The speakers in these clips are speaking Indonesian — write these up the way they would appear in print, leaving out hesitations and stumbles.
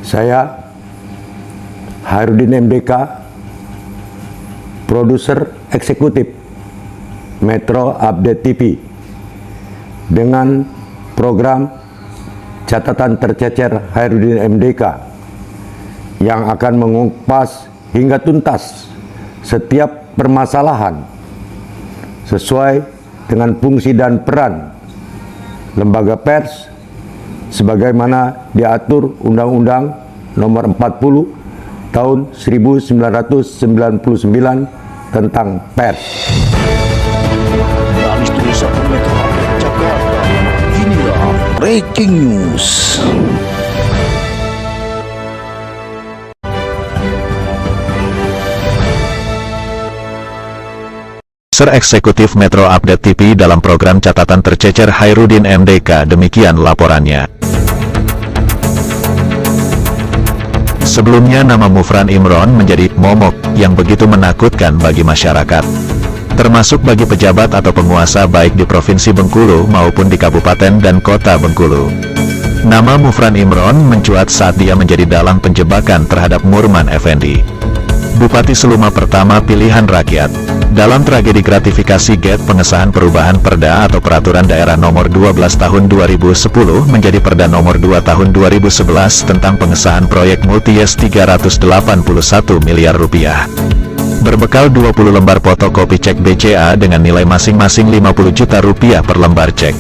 Saya Hairudin MDK, produser eksekutif Metro Update TV, dengan program Catatan Tercecer Hairudin MDK yang akan mengupas hingga tuntas setiap permasalahan sesuai dengan fungsi dan peran lembaga pers sebagaimana diatur Undang-Undang Nomor 40 Tahun 1999 tentang pers. Dari Studio 1 Metro Jakarta, inilah Breaking News. Eksekutif Metro Update TV dalam program Catatan Tercecer Hairudin MDK, demikian laporannya. Sebelumnya nama Mufran Imron menjadi momok yang begitu menakutkan bagi masyarakat, termasuk bagi pejabat atau penguasa baik di Provinsi Bengkulu maupun di Kabupaten dan Kota Bengkulu. Nama Mufran Imron mencuat saat dia menjadi dalang penjebakan terhadap Murman Effendi, Bupati Seluma pertama pilihan rakyat, dalam tragedi gratifikasi GET pengesahan perubahan Perda atau Peraturan Daerah Nomor 12 Tahun 2010 menjadi Perda Nomor 2 Tahun 2011 tentang pengesahan proyek multi-yes 381 miliar rupiah. Berbekal 20 lembar fotokopi cek BCA dengan nilai masing-masing 50 juta rupiah per lembar cek,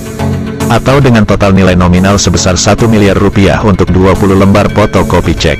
atau dengan total nilai nominal sebesar 1 miliar rupiah untuk 20 lembar fotokopi cek.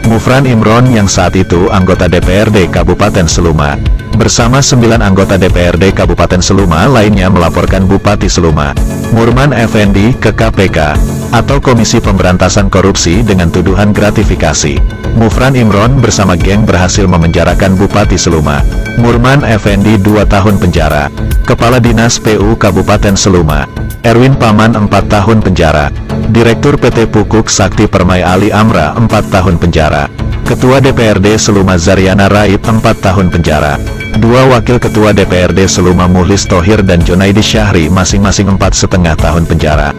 Mufran Imron yang saat itu anggota DPRD Kabupaten Seluma, bersama 9 anggota DPRD Kabupaten Seluma lainnya melaporkan Bupati Seluma, Murman Effendi, ke KPK, atau Komisi Pemberantasan Korupsi dengan tuduhan gratifikasi. Mufran Imron bersama geng berhasil memenjarakan Bupati Seluma, Murman Effendi 2 tahun penjara, Kepala Dinas PU Kabupaten Seluma, Erwin Paman 4 tahun penjara, Direktur PT Pukuk Sakti Permai Ali Amra 4 tahun penjara, Ketua DPRD Seluma Zaryana Raid 4 tahun penjara, 2 Wakil Ketua DPRD Seluma Muhlis Thohir dan Jonaidi Syahri masing-masing 4,5 tahun penjara,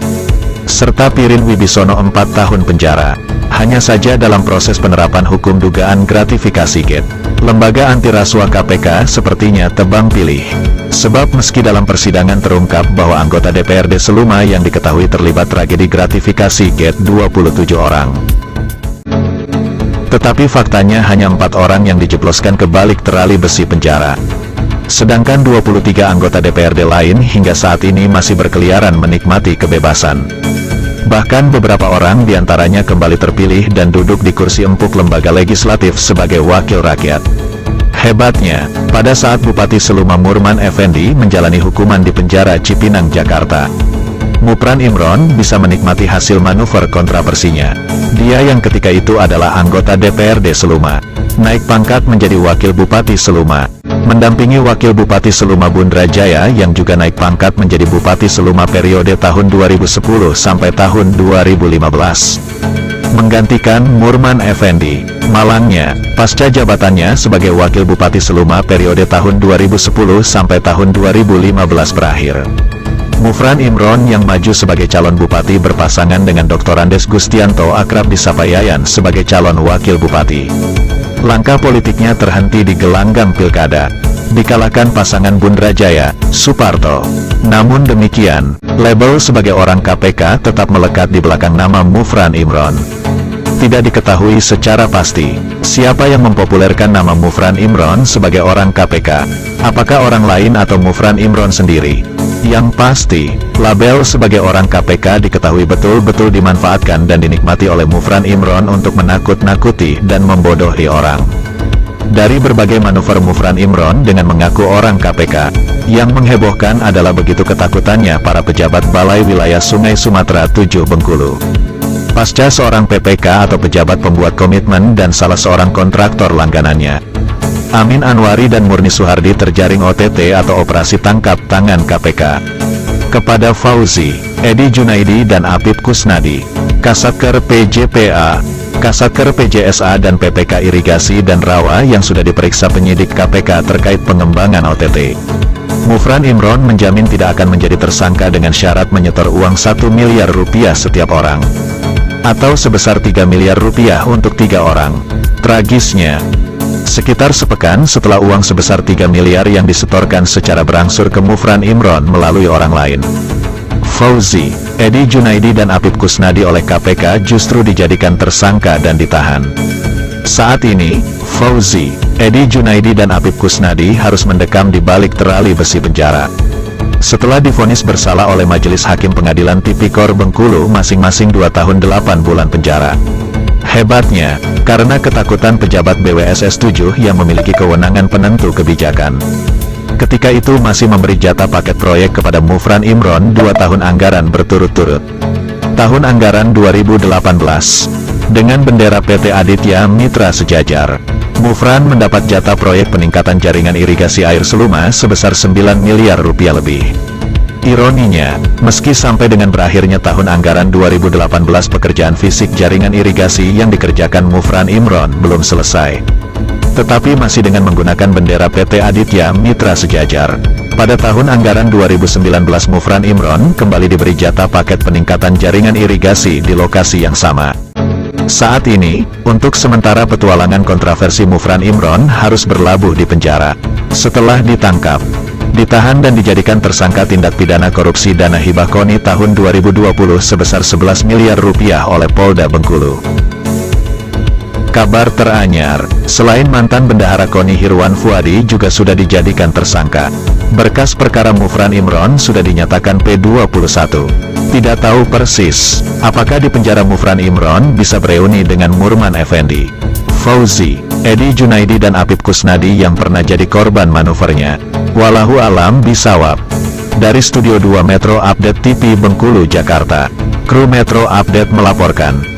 serta Pirin Wibisono 4 tahun penjara. Hanya saja dalam proses penerapan hukum dugaan gratifikasi GET, lembaga anti rasuah KPK sepertinya tebang pilih. Sebab meski dalam persidangan terungkap bahwa anggota DPRD Seluma yang diketahui terlibat tragedi gratifikasi GET 27 orang, tetapi faktanya hanya 4 orang yang dijebloskan ke balik terali besi penjara. Sedangkan 23 anggota DPRD lain hingga saat ini masih berkeliaran menikmati kebebasan. Bahkan beberapa orang diantaranya kembali terpilih dan duduk di kursi empuk lembaga legislatif sebagai wakil rakyat. Hebatnya, pada saat Bupati Seluma Murman Effendi menjalani hukuman di penjara Cipinang, Jakarta, Mufran Imron bisa menikmati hasil manuver kontraversinya. Dia yang ketika itu adalah anggota DPRD Seluma, naik pangkat menjadi Wakil Bupati Seluma, mendampingi Wakil Bupati Seluma Bundrajaya yang juga naik pangkat menjadi Bupati Seluma periode tahun 2010 sampai tahun 2015. Menggantikan Murman Effendi. Malangnya, pasca jabatannya sebagai Wakil Bupati Seluma periode tahun 2010 sampai tahun 2015 berakhir, Mufran Imron yang maju sebagai calon bupati berpasangan dengan Dr. Andes Gustianto akrab disapa Yayan sebagai calon wakil bupati. Langkah politiknya terhenti di gelanggang pilkada, dikalahkan pasangan Bundrajaya, Suparto. Namun demikian, label sebagai orang KPK tetap melekat di belakang nama Mufran Imron. Tidak diketahui secara pasti, siapa yang mempopulerkan nama Mufran Imron sebagai orang KPK, apakah orang lain atau Mufran Imron sendiri. Yang pasti, label sebagai orang KPK diketahui betul-betul dimanfaatkan dan dinikmati oleh Mufran Imron untuk menakut-nakuti dan membodohi orang. Dari berbagai manuver Mufran Imron dengan mengaku orang KPK, yang menghebohkan adalah begitu ketakutannya para pejabat Balai Wilayah Sungai Sumatera 7 Bengkulu. Pasca seorang PPK atau pejabat pembuat komitmen dan salah seorang kontraktor langganannya, Amin Anwari dan Murni Suhardi terjaring OTT atau Operasi Tangkap Tangan KPK. Kepada Fauzi, Edi Junaidi dan Apip Kusnadi, Kasatker PJPA, Kasatker PJSA dan PPK Irigasi dan Rawa yang sudah diperiksa penyidik KPK terkait pengembangan OTT. Mufran Imron menjamin tidak akan menjadi tersangka dengan syarat menyetor uang 1 miliar rupiah setiap orang. atau sebesar 3 miliar rupiah untuk 3 orang. Tragisnya, sekitar sepekan setelah uang sebesar 3 miliar yang disetorkan secara berangsur ke Mufran Imron melalui orang lain, Fauzi, Edi Junaidi dan Apip Kusnadi oleh KPK justru dijadikan tersangka dan ditahan. Saat ini, Fauzi, Edi Junaidi dan Apip Kusnadi harus mendekam di balik terali besi penjara. Setelah divonis bersalah oleh Majelis Hakim Pengadilan Tipikor Bengkulu masing-masing 2 tahun 8 bulan penjara. Hebatnya, karena ketakutan pejabat BWSS 7 yang memiliki kewenangan penentu kebijakan. Ketika itu masih memberi jatah paket proyek kepada Mufran Imron 2 tahun anggaran berturut-turut. Tahun anggaran 2018, dengan bendera PT Aditya Mitra Sejajar, Mufran mendapat jatah proyek peningkatan jaringan irigasi air Seluma sebesar 9 miliar rupiah lebih. Ironinya, meski sampai dengan berakhirnya tahun anggaran 2018 pekerjaan fisik jaringan irigasi yang dikerjakan Mufran Imron belum selesai, tetapi masih dengan menggunakan bendera PT Aditya Mitra Sejajar. Pada tahun anggaran 2019 Mufran Imron kembali diberi jatah paket peningkatan jaringan irigasi di lokasi yang sama. Saat ini, untuk sementara petualangan kontroversi Mufran Imron harus berlabuh di penjara. Setelah ditangkap, ditahan dan dijadikan tersangka tindak pidana korupsi dana hibah KONI tahun 2020 sebesar 11 miliar rupiah oleh Polda Bengkulu. Kabar teranyar, selain mantan bendahara KONI Hirwan Fuadi juga sudah dijadikan tersangka. Berkas perkara Mufran Imron sudah dinyatakan P21. Tidak tahu persis, apakah di penjara Mufran Imron bisa bereuni dengan Murman Effendi, Fauzi, Edi Junaidi dan Apip Kusnadi yang pernah jadi korban manuvernya. Wallahu alam bisawab. Dari Studio 2 Metro Update TV Bengkulu, Jakarta, kru Metro Update melaporkan.